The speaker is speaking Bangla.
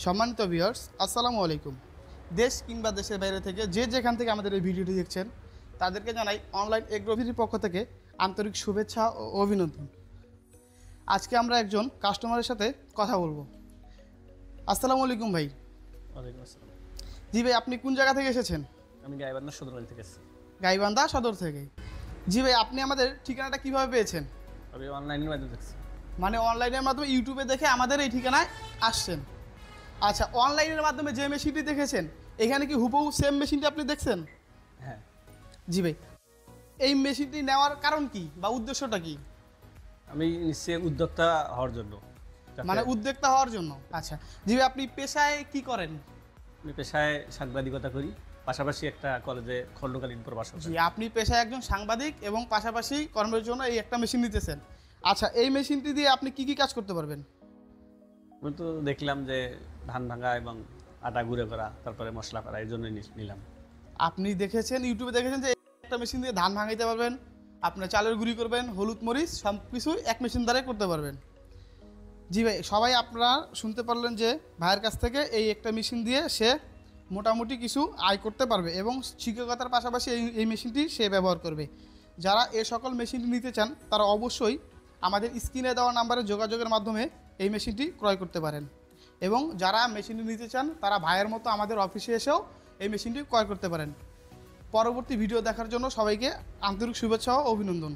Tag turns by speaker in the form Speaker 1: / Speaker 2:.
Speaker 1: সম্মানিত ভিউয়ার্স, আসসালামু আলাইকুম। দেশ কিংবা দেশের বাইরে থেকে যে যেখান থেকে আমাদের এই ভিডিওটি দেখছেন তাদেরকে জানাই অনলাইন এগ্রোভিটির পক্ষ থেকে আন্তরিক শুভেচ্ছা ও অভিনন্দন। আজকে আমরা একজন কাস্টমারের সাথে কথা বলবো। আসসালামু আলাইকুম ভাই।
Speaker 2: ওয়ালাইকুম আসসালাম।
Speaker 1: জি ভাই, আপনি কোন জায়গা থেকে এসেছেন?
Speaker 2: আমি গাইবান্ধা সদর থেকে এসেছি।
Speaker 1: গাইবান্ধা সদর থেকে। জি ভাই, আপনি আমাদের ঠিকানাটা কিভাবে পেয়েছেন?
Speaker 2: আমি অনলাইনের মাধ্যমে দেখছি।
Speaker 1: মানে অনলাইনের মাধ্যমে ইউটিউবে দেখে আমাদের এই ঠিকানায় আসছেন। আচ্ছা, অনলাইনের মাধ্যমে যে মেশিনটি দেখেছেন এখানে কি হুবহু সেম মেশিনটি আপনি দেখছেন?
Speaker 2: হ্যাঁ,
Speaker 1: জি ভাই, এই মেশিনটি নেওয়ার কারণ কি বা উদ্দেশ্যটা কি?
Speaker 2: আমি নিশ্চয়ই উদ্যোক্তা হওয়ার জন্য।
Speaker 1: মানে উদ্যোক্তা হওয়ার জন্য। আচ্ছা জি ভাই, আপনি পেশায় কি করেন?
Speaker 2: আমি পেশায় সাংবাদিকতা করি, পাশাপাশি একটা কলেজে খণ্ডকালীন প্রভাষক।
Speaker 1: জি, আপনি পেশায় একজন সাংবাদিক এবং পাশাপাশি কর্মের জন্য এই একটা মেশিন নিতেছেন। আচ্ছা, এই মেশিনটি দিয়ে আপনি কি কি কাজ করতে পারবেন?
Speaker 2: আমি তো দেখলাম যে ধান ভাঙা এবং আটা গুঁড়ো করা, তারপরে মশলা করা, এই জন্যই নিলাম।
Speaker 1: আপনি দেখেছেন, ইউটিউবে দেখেছেন যে একটা মেশিন দিয়ে ধান ভাঙাইতে পারবেন, আপনার চালের গুঁড়ি করবেন, হলুদ মরিচ সব কিছু এক মেশিন দ্বারাই করতে পারবেন। জি ভাই, সবাই আপনারা শুনতে পারলেন যে ভাইয়ের কাছ থেকে এই একটা মেশিন দিয়ে সে মোটামুটি কিছু আয় করতে পারবে এবং শিক্ষকতার পাশাপাশি এই মেশিনটি সে ব্যবহার করবে। যারা এ সকল মেশিনটি নিতে চান তারা অবশ্যই আমাদের স্ক্রিনে দেওয়া নাম্বারে যোগাযোগের মাধ্যমে এই মেশিনটি ক্রয় করতে পারেন এবং যারা মেশিনটি নিতে চান তারা ভাইয়ের মতো আমাদের অফিসে এসেও এই মেশিনটি ক্রয় করতে পারেন। পরবর্তী ভিডিও দেখার জন্য সবাইকে আন্তরিক শুভেচ্ছা ও অভিনন্দন।